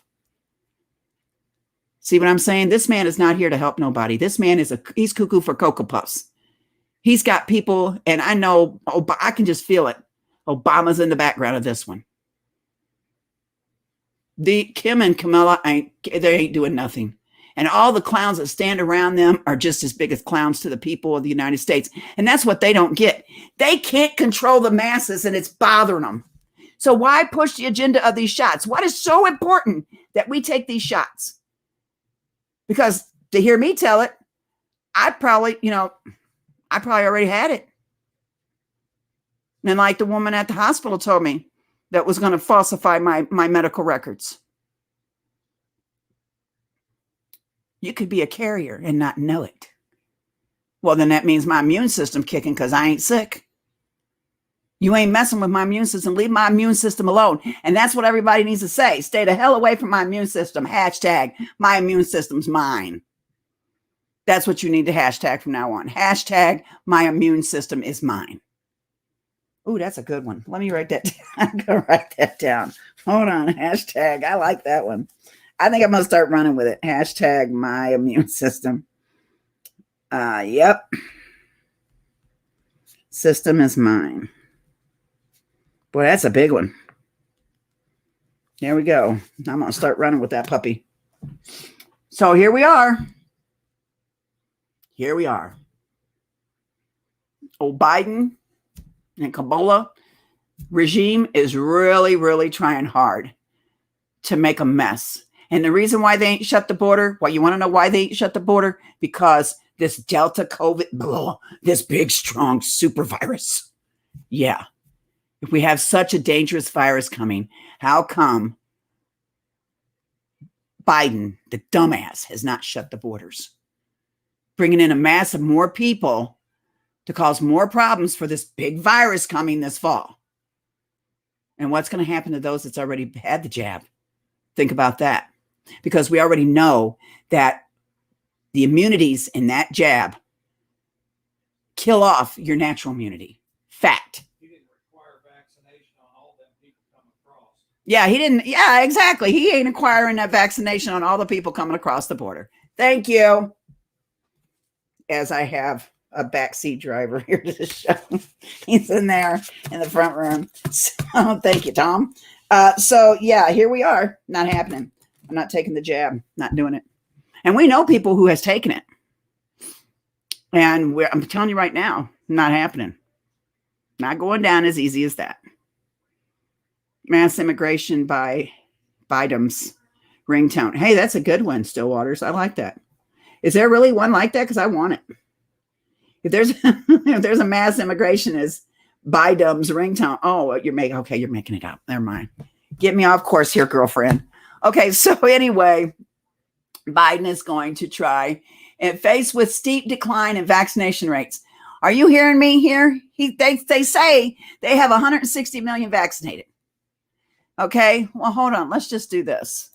See what I'm saying? This man is not here to help nobody. This man he's cuckoo for Cocoa Puffs. He's got people, and I know, I can just feel it. Obama's in the background of this one. Kim and Kamala, they ain't doing nothing. And all the clowns that stand around them are just as big as clowns to the people of the United States. And that's what they don't get. They can't control the masses, and it's bothering them. So why push the agenda of these shots? What is so important that we take these shots? Because to hear me tell it, I probably already had it. And like the woman at the hospital told me that was going to falsify my medical records. You could be a carrier and not know it. Well, then that means my immune system kicking because I ain't sick. You ain't messing with my immune system. Leave my immune system alone. And that's what everybody needs to say. Stay the hell away from my immune system. Hashtag my immune system's mine. That's what you need to hashtag from now on. Hashtag my immune system is mine. Ooh, that's a good one. Let me write that down. I'm going to write that down. Hold on. Hashtag. I like that one. I think I'm going to start running with it. Hashtag my immune system. Yep. System is mine. Boy, that's a big one. There we go. I'm going to start running with that puppy. So here we are. Here we are. Old Biden and Kabbalah regime is really, really trying hard to make a mess. And the reason why they ain't shut the border, you want to know why they ain't shut the border? Because this Delta COVID, this big, strong super virus. Yeah. If we have such a dangerous virus coming, how come Biden, the dumbass, has not shut the borders? Bringing in a mass of more people to cause more problems for this big virus coming this fall. And what's going to happen to those that's already had the jab? Think about that. Because we already know that the immunities in that jab kill off your natural immunity. Fact. He didn't require vaccination on all them people coming across. Yeah, he didn't. Yeah, exactly. He ain't acquiring that vaccination on all the people coming across the border. Thank you. As I have a backseat driver here to the show. He's in there in the front room. So thank you, Tom. So yeah, here we are. Not happening. I'm not taking the jab. Not doing it. And we know people who has taken it. And I'm telling you right now, not happening. Not going down as easy as that. Mass immigration by Biden's ringtone. Hey, that's a good one, Stillwaters. I like that. Is there really one like that? Because I want it. If there's a mass immigration as Biden's ringtone. Oh, you're making it up. Never mind. Get me off course here, girlfriend. Okay, so anyway, Biden is going to try and faced with steep decline in vaccination rates. Are you hearing me here? They say they have 160 million vaccinated. Okay, well, hold on. Let's just do this.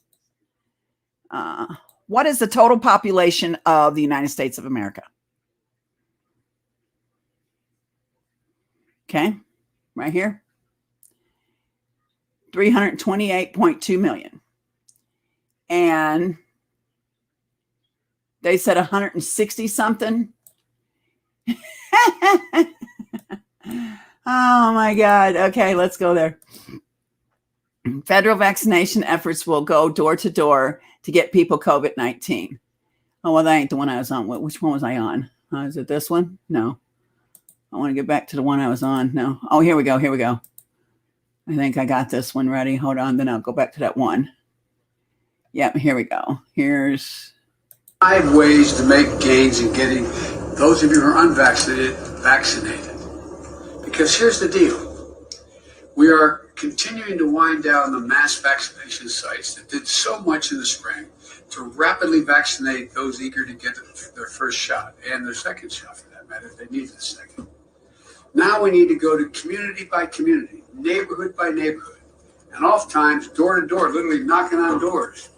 What is the total population of the United States of America? Okay, right here. 328.2 million. And they said 160 something. Oh my God. Okay, let's go there. Federal vaccination efforts will go door to door to get people COVID-19. Oh, well, that ain't the one I was on. Which one was I on? Is it this one? No. I want to get back to the one I was on. No. Oh, here we go. Here we go. I think I got this one ready. Hold on. Then I'll go back to that one. Yep. Here we go. Here's 5 ways to make gains in getting those of you who are unvaccinated vaccinated. Because here's the deal. We are continuing to wind down the mass vaccination sites that did so much in the spring to rapidly vaccinate those eager to get their first shot and their second shot, for that matter, if they need the second. Now we need to go to community by community, neighborhood by neighborhood, and oftentimes door to door, literally knocking on doors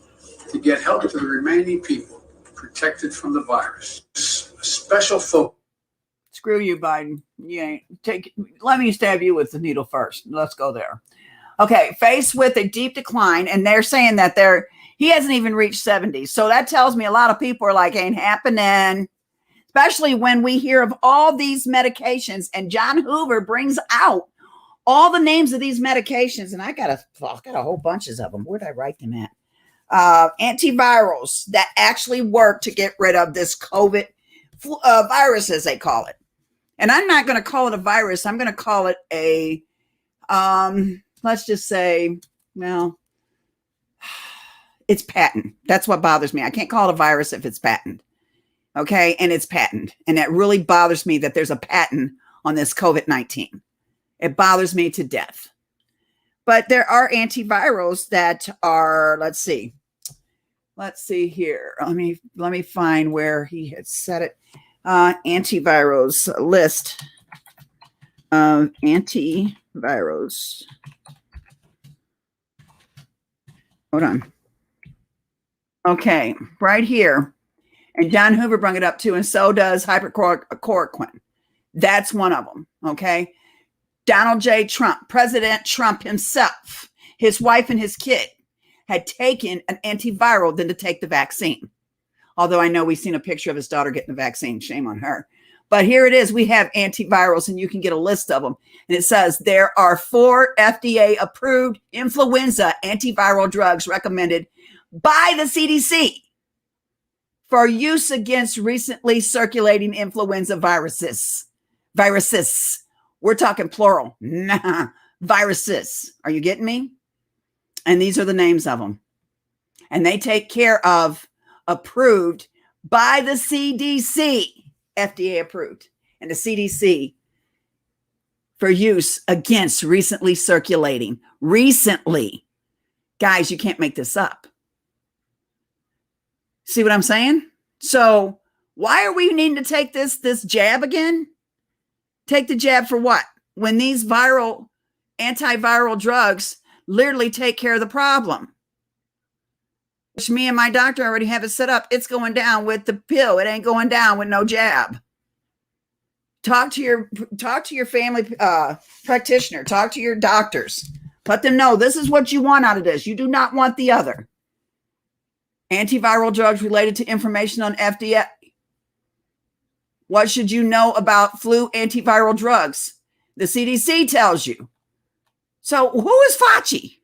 to get help to the remaining people protected from the virus. A special focus. screw you, Biden. You ain't let me stab you with the needle first. Let's go there. Okay, faced with a deep decline, and they're saying that he hasn't even reached 70. So that tells me a lot of people are like, ain't happening. Especially when we hear of all these medications, and John Hoover brings out all the names of these medications, and I got a whole bunches of them. Where did I write them at? Antivirals that actually work to get rid of this COVID virus, as they call it. And I'm not going to call it a virus. I'm going to call it a, let's just say, well, it's patent. That's what bothers me. I can't call it a virus if it's patent. Okay. And it's patent. And that really bothers me that there's a patent on this COVID-19. It bothers me to death. But there are antivirals that are, let's see here. Let me find where he had said it. Antivirals list of antivirals. Hold on. Okay, right here. And John Hoover brought it up too, and so does hyperchloroquine. That's one of them, okay? Donald J. Trump, President Trump himself, his wife and his kid had taken an antiviral than to take the vaccine. Although I know we've seen a picture of his daughter getting the vaccine. Shame on her. But here it is. We have antivirals, and you can get a list of them. And it says there are 4 FDA-approved influenza antiviral drugs recommended by the CDC for use against recently circulating influenza viruses. We're talking plural. Nah, viruses. Are you getting me? And these are the names of them. And they take care of approved by the CDC, FDA approved, and the CDC for use against recently circulating. Recently. Guys, you can't make this up. See what I'm saying? So why are we needing to take this jab again? Take the jab for what? When these antiviral drugs literally take care of the problem. Which me and my doctor already have it set up. It's going down with the pill. It ain't going down with no jab. Talk to your family practitioner. Talk to your doctors. Let them know this is what you want out of this. You do not want the other. Antiviral drugs related to information on FDA. What should you know about flu antiviral drugs? The CDC tells you. So who is Fauci?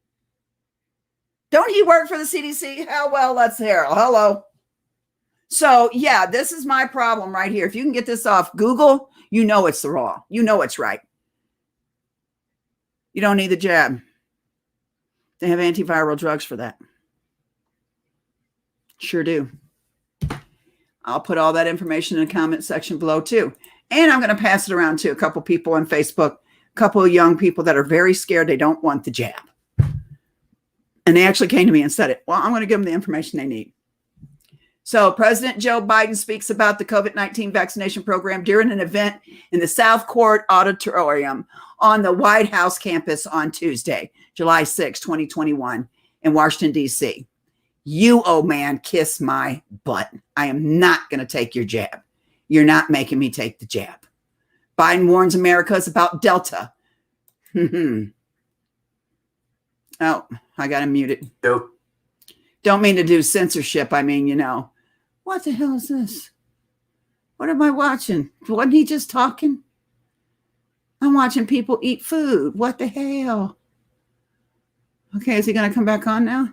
Don't he work for the CDC? Hell, well, let's hear it. Hello. So yeah, this is my problem right here. If you can get this off Google, you know it's the raw. You know it's right. You don't need the jab. They have antiviral drugs for that. Sure do. I'll put all that information in the comment section below too. And I'm going to pass it around to a couple people on Facebook, a couple of young people that are very scared. They don't want the jab. And they actually came to me and said it. Well, I'm going to give them the information they need. So President Joe Biden speaks about the COVID-19 vaccination program during an event in the South Court Auditorium on the White House campus on Tuesday, July 6, 2021 in Washington, D.C. You, old man, kiss my butt. I am not going to take your jab. You're not making me take the jab. Biden warns Americans about Delta. Oh, I got him muted. Nope. Don't mean to do censorship. I mean, you know, what the hell is this? What am I watching? Wasn't he just talking? I'm watching people eat food. What the hell? Okay, is he going to come back on now?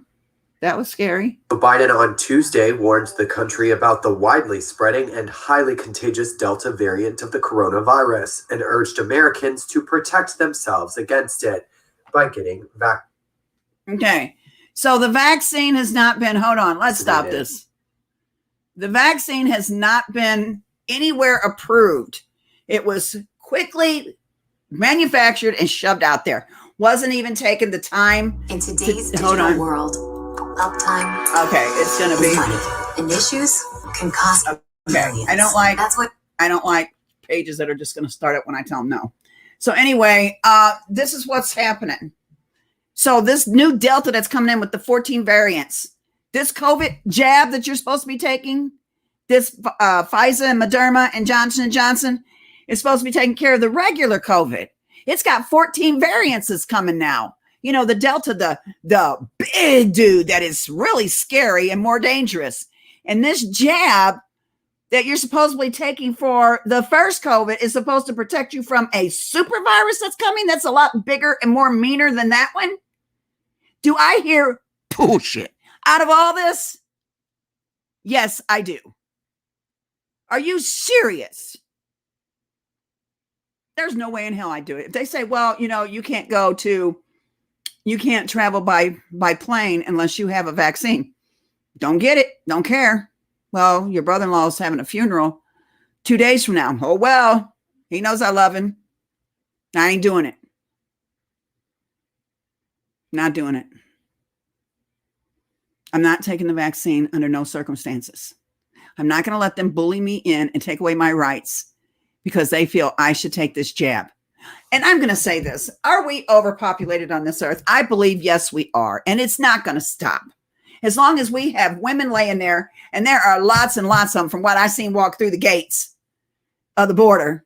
That was scary. Biden on Tuesday warned the country about the widely spreading and highly contagious Delta variant of the coronavirus and urged Americans to protect themselves against it by getting vaccinated. Okay, so the vaccine has not been, hold on, let's stop this. The vaccine has not been anywhere approved. It was quickly manufactured and shoved out there. Wasn't even taking the time. In today's hold digital on. world, uptime Okay, it's going to be. is money, and issues can cost millions. I don't like. That's what I don't like pages that are just going to start it when I tell them no. So anyway, this is what's happening. So this new Delta that's coming in with the 14 variants, this COVID jab that you're supposed to be taking, this Pfizer and Moderna and Johnson & Johnson is supposed to be taking care of the regular COVID. It's got 14 variants that's coming now. You know, the Delta, the big dude that is really scary and more dangerous. And this jab that you're supposedly taking for the first COVID is supposed to protect you from a super virus that's coming that's a lot bigger and more meaner than that one. Do I hear bullshit out of all this? Yes, I do. Are you serious? There's no way in hell I'd do it. If they say, well, you know, you can't travel by plane unless you have a vaccine. Don't get it. Don't care. Well, your brother-in-law is having a funeral 2 days from now. Oh, well, he knows I love him. I ain't doing it. Not doing it. I'm not taking the vaccine under no circumstances. I'm not going to let them bully me in and take away my rights because they feel I should take this jab. And I'm going to say this. Are we overpopulated on this earth? I believe, yes, we are. And it's not going to stop. As long as we have women laying there, and there are lots and lots of them from what I've seen walk through the gates of the border,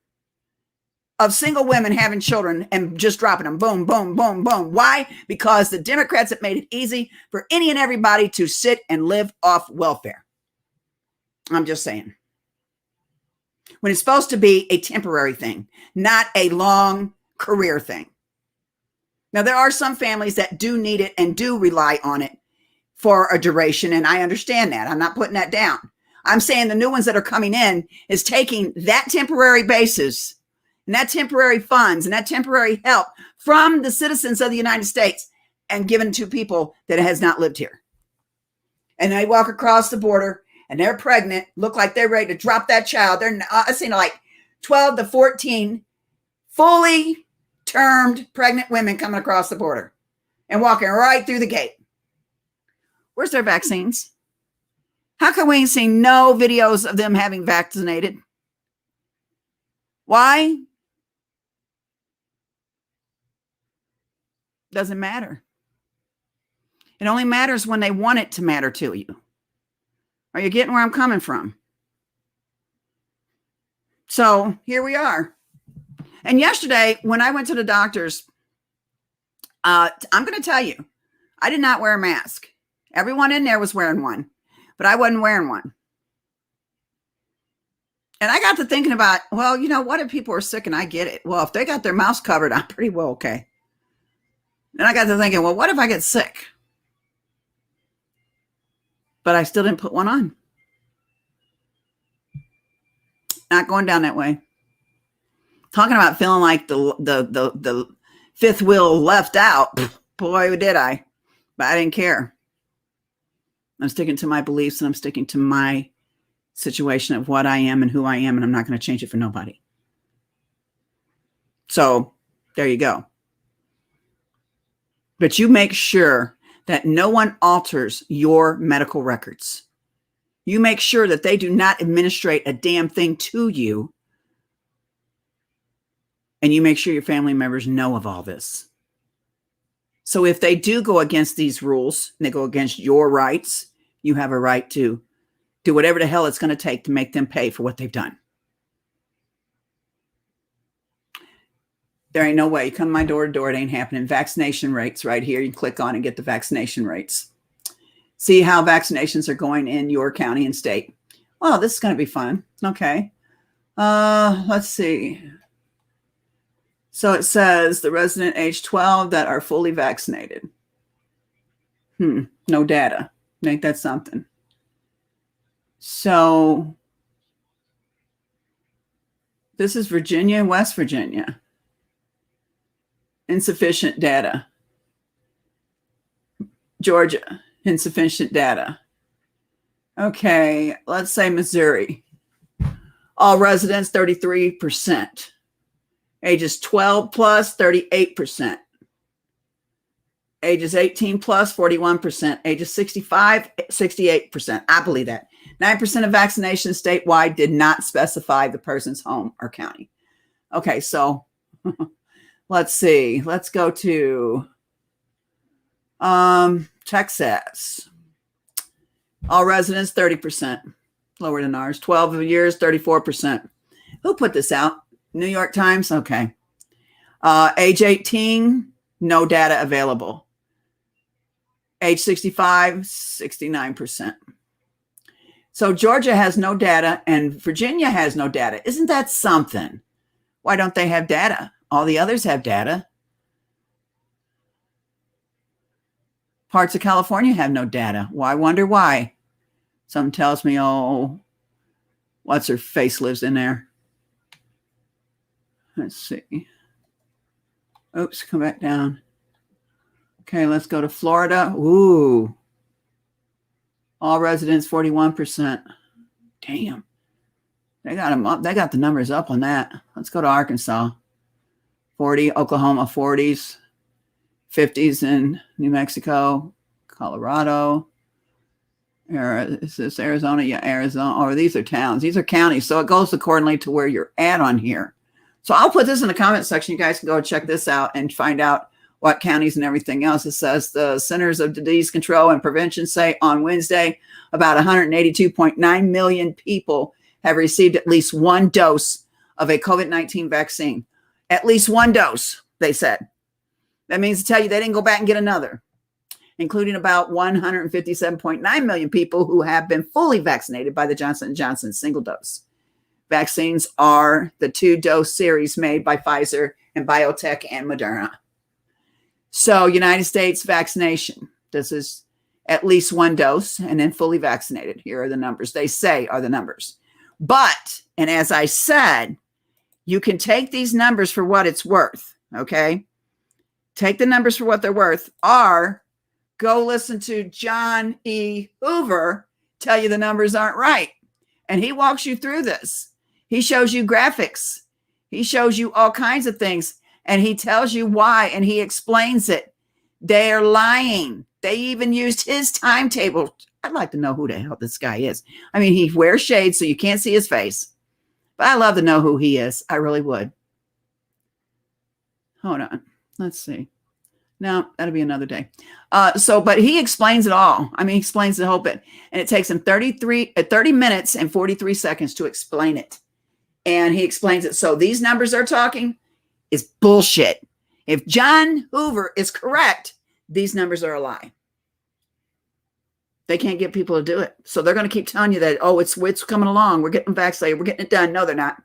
of single women having children and just dropping them. Boom, boom, boom, boom. Why? Because the Democrats have made it easy for any and everybody to sit and live off welfare. I'm just saying. When it's supposed to be a temporary thing, not a long career thing. Now, there are some families that do need it and do rely on it for a duration, and I understand that. I'm not putting that down. I'm saying the new ones that are coming in is taking that temporary basis and that temporary funds and that temporary help from the citizens of the United States and giving to people that has not lived here. And they walk across the border and they're pregnant, look like they're ready to drop that child. I've seen like 12 to 14 fully termed pregnant women coming across the border and walking right through the gate. Where's their vaccines? How come we ain't seen no videos of them having vaccinated? Why? Doesn't matter. It only matters when they want it to matter to you. Are you getting where I'm coming from? So here we are. And yesterday, when I went to the doctor's, I'm going to tell you, I did not wear a mask. Everyone in there was wearing one, but I wasn't wearing one. And I got to thinking about, well, you know, what if people are sick and I get it? Well, if they got their mouths covered, I'm pretty well okay. And I got to thinking, well, what if I get sick? But I still didn't put one on. Not going down that way. Talking about feeling like the fifth wheel left out. Boy, did I. But I didn't care. I'm sticking to my beliefs and I'm sticking to my situation of what I am and who I am, and I'm not going to change it for nobody. So there you go. But you make sure that no one alters your medical records. You make sure that they do not administrate a damn thing to you. And you make sure your family members know of all this. So if they do go against these rules, and they go against your rights, you have a right to do whatever the hell it's going to take to make them pay for what they've done. There ain't no way. You come my door to door, it ain't happening. Vaccination rates right here. You can click on and get the vaccination rates. See how vaccinations are going in your county and state. Well, this is going to be fun. Okay. Let's see. So it says the resident age 12 that are fully vaccinated. No data. Ain't that something? So this is Virginia and West Virginia. Insufficient data. Georgia, insufficient data. Okay, let's say Missouri. All residents, 33%. Ages 12 plus, 38%. Ages 18 plus, 41%. Ages 65, 68%. I believe that. 9% of vaccinations statewide did not specify the person's home or county. Okay, so let's see. Let's go to Texas. All residents, 30%. Lower than ours. 12 years, 34%. Who put this out? New York Times? Okay. Age 18, no data available. Age 65, 69%. So Georgia has no data and Virginia has no data. Isn't that something? Why don't they have data? All the others have data. Parts of California have no data. Well, I wonder why. Something tells me, oh, what's her face lives in there. Let's see. Oops, come back down. Okay, let's go to Florida. Ooh. All residents, 41%. Damn. They got them up. They got the numbers up on that. Let's go to Arkansas. 40, Oklahoma, 40s, 50s in New Mexico, Colorado. Is this Arizona? Yeah, Arizona. Oh, these are towns. These are counties. So it goes accordingly to where you're at on here. So I'll put this in the comment section. You guys can go check this out and find out what counties and everything else. It says the Centers of Disease Control and Prevention say on Wednesday, about 182.9 million people have received at least one dose of a COVID-19 vaccine. At least one dose, they said. That means to tell you they didn't go back and get another, including about 157.9 million people who have been fully vaccinated by the Johnson & Johnson single dose. Vaccines are the 2-dose series made by Pfizer and BioNTech and Moderna. So United States vaccination, this is at least one dose and then fully vaccinated. Here are the numbers. They say are the numbers. But, and as I said, you can take these numbers for what it's worth, okay? Take the numbers for what they're worth, or go listen to John E. Hoover tell you the numbers aren't right. And he walks you through this. He shows you graphics. He shows you all kinds of things. And he tells you why, and he explains it. They're lying. They even used his timetable. I'd like to know who the hell this guy is. I mean, he wears shades so you can't see his face. But I love to know who he is. I really would. Hold on. Let's see. No, that'll be another day. But he explains it all. I mean, he explains the whole bit. And it takes him 30 minutes and 43 seconds to explain it. And he explains it. So these numbers are talking is bullshit. If John Hoover is correct, these numbers are a lie. They can't get people to do it. So they're going to keep telling you that, oh, it's coming along. We're getting vaccinated. We're getting it done. No, they're not.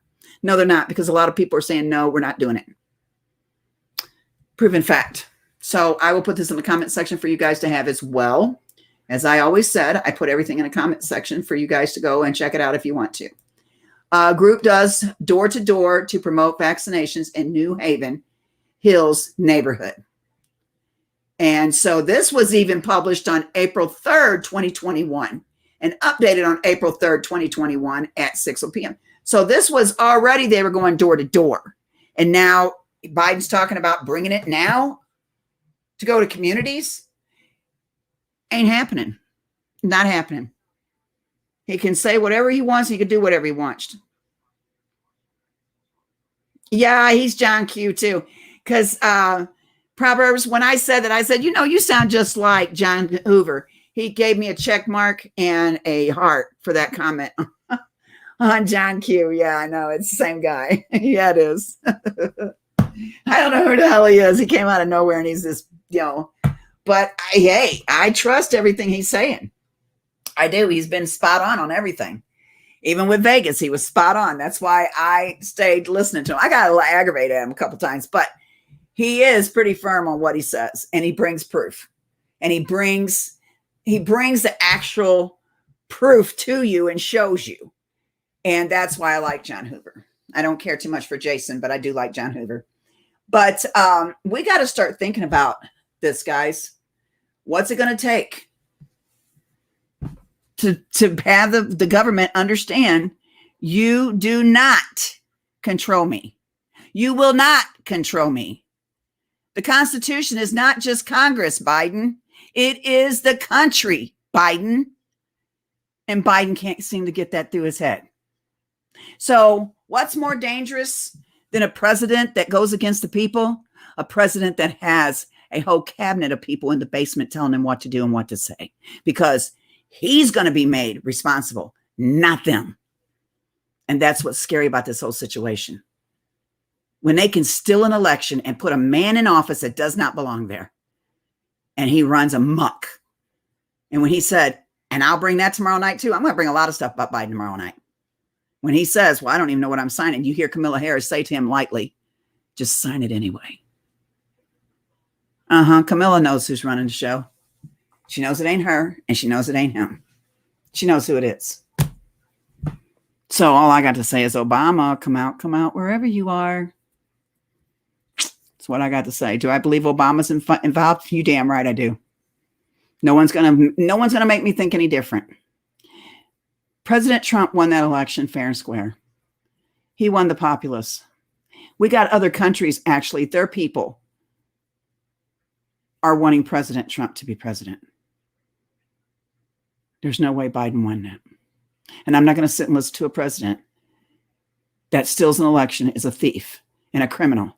No, they're not, because a lot of people are saying, no, we're not doing it. Proven fact. So I will put this in the comment section for you guys to have as well. As I always said, I put everything in the comment section for you guys to go and check it out if you want to. Group does door-to-door to promote vaccinations in New Haven Hills neighborhood. And so this was even published on April 3rd, 2021, and updated on April 3rd, 2021 at 6 p.m. So this was already, they were going door to door. And now Biden's talking about bringing it now to go to communities. Ain't happening. Not happening. He can say whatever he wants. He can do whatever he wants. Yeah, he's John Q too. Because Proverbs, when I said that, I said, you sound just like John Hoover. He gave me a check mark and a heart for that comment on John Q. Yeah, I know. It's the same guy. Yeah, it is. I don't know who the hell he is. He came out of nowhere and he's this, but I trust everything he's saying. I do. He's been spot on everything. Even with Vegas, he was spot on. That's why I stayed listening to him. I got a little aggravated at him a couple times, but he is pretty firm on what he says, and he brings proof, and he brings the actual proof to you and shows you. And that's why I like John Hoover. I don't care too much for Jason, but I do like John Hoover. But we got to start thinking about this, guys. What's it going to take to have the government understand you do not control me? You will not control me. The Constitution is not just Congress, Biden. It is the country, Biden. And Biden can't seem to get that through his head. So what's more dangerous than a president that goes against the people? A president that has a whole cabinet of people in the basement telling him what to do and what to say, because he's going to be made responsible, not them. And that's what's scary about this whole situation. When they can steal an election and put a man in office that does not belong there, and he runs amok. And when he said, and I'll bring that tomorrow night too, I'm going to bring a lot of stuff about Biden tomorrow night. When he says, well, I don't even know what I'm signing, you hear Kamala Harris say to him lightly, just sign it anyway. Camilla knows who's running the show. She knows it ain't her, and she knows it ain't him. She knows who it is. So all I got to say is, Obama, come out wherever you are. That's what I got to say. Do I believe Obama's involved? You damn right I do. No one's gonna make me think any different. President Trump won that election fair and square. He won the populace. We got other countries, actually, their people are wanting President Trump to be president. There's no way Biden won that. And I'm not going to sit and listen to a president that steals an election, is a thief and a criminal,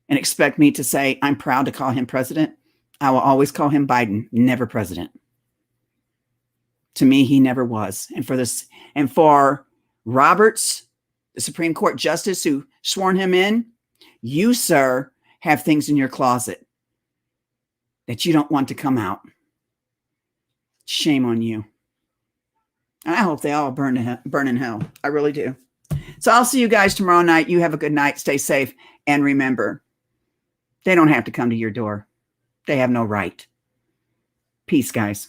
and expect me to say, I'm proud to call him president. I will always call him Biden, never president. To me, he never was. And for Roberts, the Supreme Court justice who sworn him in, you, sir, have things in your closet that you don't want to come out. Shame on you. I hope they all burn in hell. I really do. So I'll see you guys tomorrow night. You have a good night. Stay safe. And remember, they don't have to come to your door. They have no right. Peace, guys.